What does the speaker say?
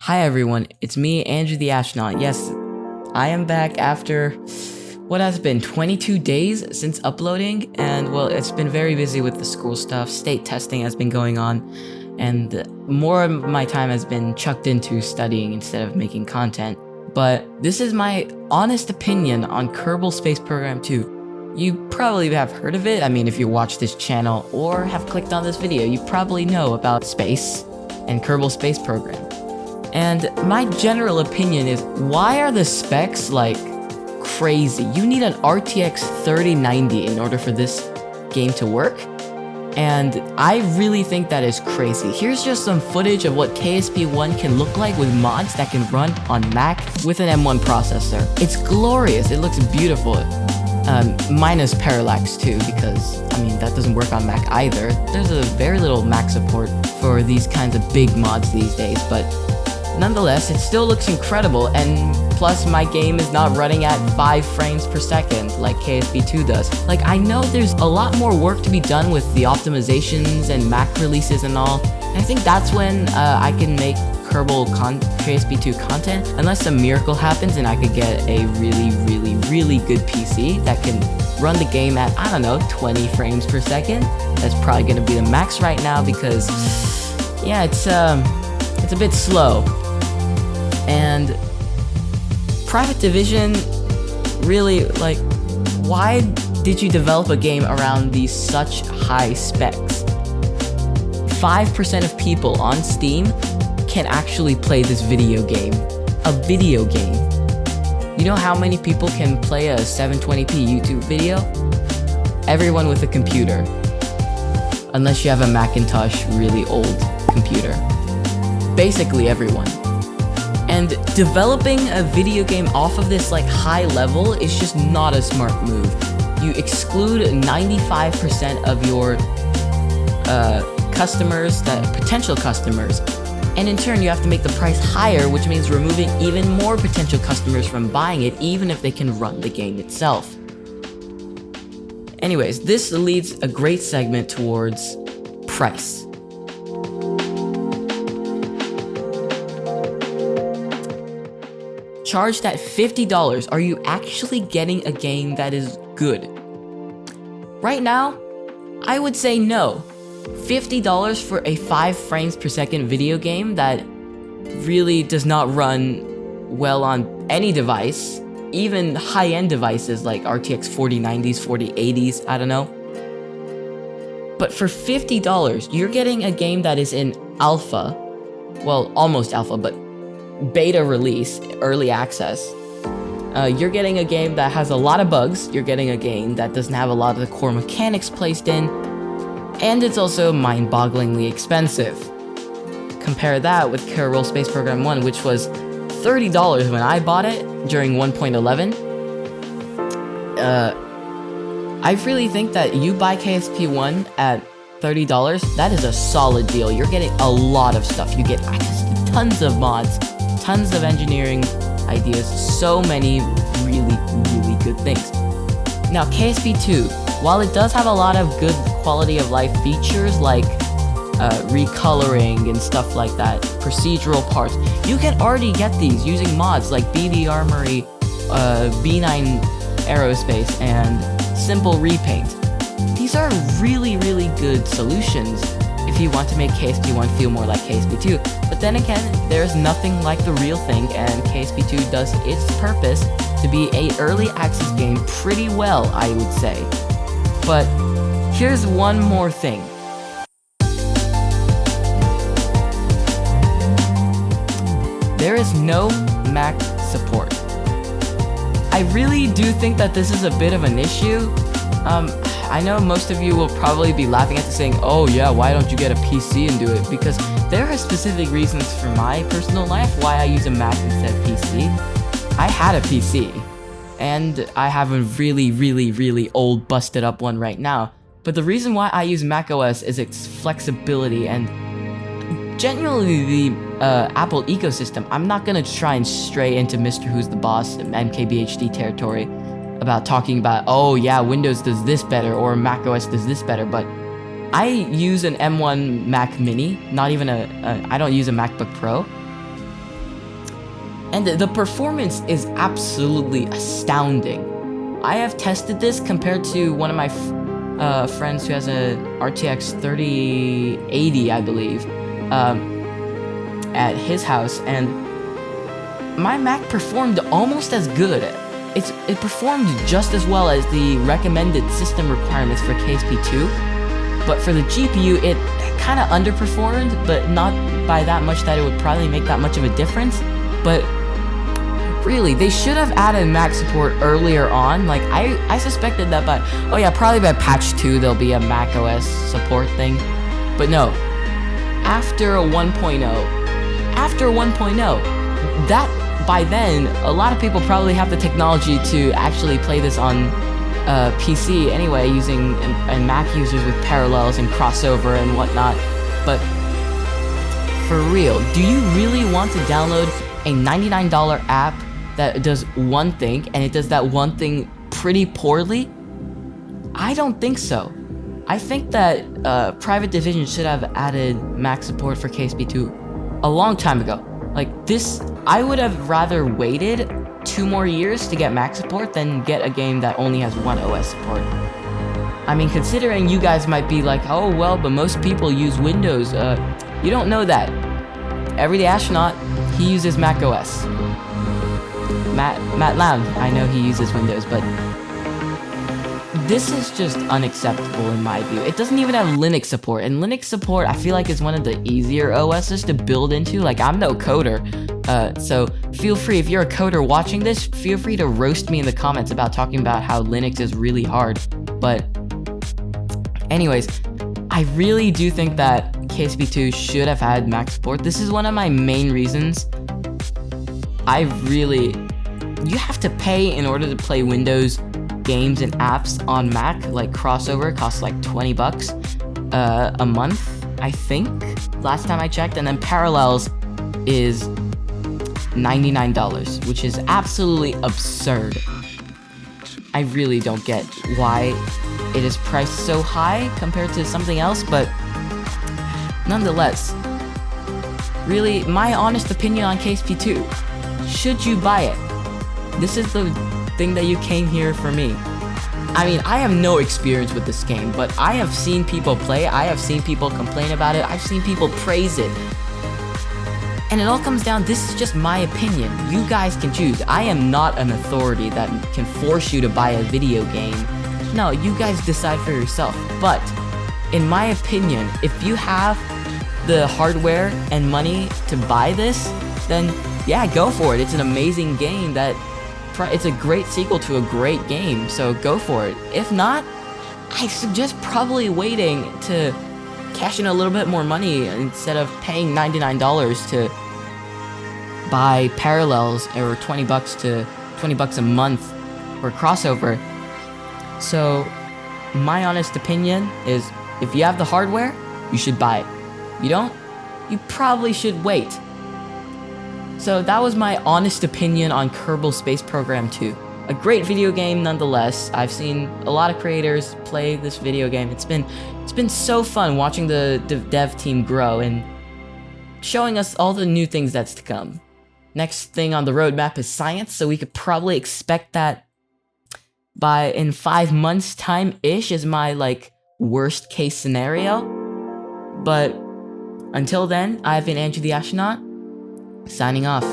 Hi everyone, it's me, Andrew the Astronaut. Yes, I am back after what has been 22 days since uploading, and well, it's been very busy with the school stuff. State testing has been going on, and more of my time has been chucked into studying instead of making content. But this is my honest opinion on Kerbal Space Program 2. You probably have heard of it. I mean, if you watch this channel or have clicked on this video, you probably know about space and Kerbal Space Program. And my general opinion is, why are the specs like crazy? You need an RTX 3090 in order for this game to work, and I really think that is crazy. Here's just some footage of what KSP1 can look like with mods that can run on Mac with an M1 processor. It's glorious, it looks beautiful. Minus parallax too, because I mean that doesn't work on Mac either. There's a very little Mac support for these kinds of big mods these days, but nonetheless, it still looks incredible, and plus my game is not running at 5 frames per second like KSP2 does. Like, I know there's a lot more work to be done with the optimizations and Mac releases and all, and I think that's when I can make KSP2 content, unless some miracle happens and I could get a really good PC that can run the game at, I don't know, 20 frames per second. That's probably gonna be the max right now because, yeah, it's a bit slow. And Private Division, really, like, why did you develop a game around these such high specs? 5% of people on Steam can actually play this video game. A video game. You know how many people can play a 720p YouTube video? Everyone with a computer. Unless you have a Macintosh really old computer. Basically everyone. And developing a video game off of this like high level is just not a smart move. You exclude 95% of your customers, potential customers, and in turn you have to make the price higher, which means removing even more potential customers from buying it, even if they can run the game itself. Anyways, this leads a great segment towards price. Charged at $50, are you actually getting a game that is good? Right now, I would say no. $50 for a 5 frames per second video game that really does not run well on any device, even high-end devices like RTX 4090s, 4080s, I don't know. But for $50, you're getting a game that is in alpha, well, almost alpha, but beta release, early access. You're getting a game that has a lot of bugs, you're getting a game that doesn't have a lot of the core mechanics placed in, and it's also mind-bogglingly expensive. Compare that with Kerbal Space Program 1, which was $30 when I bought it during 1.11. I really think that you buy KSP1 at $30, that is a solid deal. You're getting a lot of stuff. You get access to tons of mods, tons of engineering ideas, so many really good things. Now, KSP2, while it does have a lot of good quality of life features like recoloring and stuff like that, procedural parts, you can already get these using mods like BB Armory, B9 Aerospace, and Simple Repaint. These are really good solutions if you want to make KSP1 feel more like KSP2. But then again, there's nothing like the real thing, and KSP2 does its purpose to be an early access game pretty well, I would say. But here's one more thing. There is no Mac support. I really do think that this is a bit of an issue. I know most of you will probably be laughing at this saying, oh yeah, why don't you get a PC and do it? Because there are specific reasons for my personal life why I use a Mac instead of PC. I had a PC, and I have a really old busted up one right now. But the reason why I use macOS is its flexibility and generally the Apple ecosystem. I'm not gonna try and stray into Mr. Who's the Boss and MKBHD territory about talking about, oh yeah, Windows does this better or macOS does this better, but I use an M1 Mac Mini, not even I don't use a MacBook Pro, And the performance is absolutely astounding. I have tested this compared to one of my friends who has a RTX 3080, I believe, at his house, and my Mac performed almost as good. It performed just as well as the recommended system requirements for KSP2, but for the GPU, it kind of underperformed, but not by that much that it would probably make that much of a difference. But really, they should have added Mac support earlier on. Like, I suspected that probably by patch 2 there'll be a Mac OS support thing. But no, after 1.0, that by then, a lot of people probably have the technology to actually play this on PC anyway, using and Mac users with parallels and crossover and whatnot. But for real, do you really want to download a $99 app that does one thing, and it does that one thing pretty poorly? I don't think so. I think that Private Division should have added Mac support for KSP2 a long time ago. Like this, I would have rather waited 2 more years to get Mac support than get a game that only has one OS support. I mean, considering you guys might be like, oh well, but most people use Windows. You don't know that. Everyday Astronaut, he uses Mac OS. Matt Loud, I know he uses Windows, but this is just unacceptable in my view. It doesn't even have Linux support, and Linux support I feel like is one of the easier OSs to build into. Like, I'm no coder, so feel free, if you're a coder watching this, feel free to roast me in the comments about talking about how Linux is really hard. But anyways, I really do think that KSP2 should have had Mac support. This is one of my main reasons. You have to pay in order to play Windows games and apps on Mac. Like crossover costs like $20 a month, I think, last time I checked, and then Parallels is $99, which is absolutely absurd. I really don't get why it is priced so high compared to something else, but nonetheless, really, my honest opinion on KSP2, should you buy it? This is the thing that you came here for me. I mean, I have no experience with this game, but I have seen people play, I have seen people complain about it, I've seen people praise it. And it all comes down, this is just my opinion. You guys can choose. I am not an authority that can force you to buy a video game. No, you guys decide for yourself. But, in my opinion, if you have the hardware and money to buy this, then yeah, go for it. It's an amazing game it's a great sequel to a great game, so go for it. If not, I suggest probably waiting to cash in a little bit more money instead of paying $99 to buy Parallels, or $20 a month for crossover. So my honest opinion is, if you have the hardware, you should buy it. You don't? You probably should wait. So that was my honest opinion on Kerbal Space Program 2. A great video game nonetheless. I've seen a lot of creators play this video game. It's been so fun watching the dev team grow and showing us all the new things that's to come. Next thing on the roadmap is science, so we could probably expect that in 5 months time-ish is my worst case scenario. But until then, I've been Andrew the Astronaut, signing off.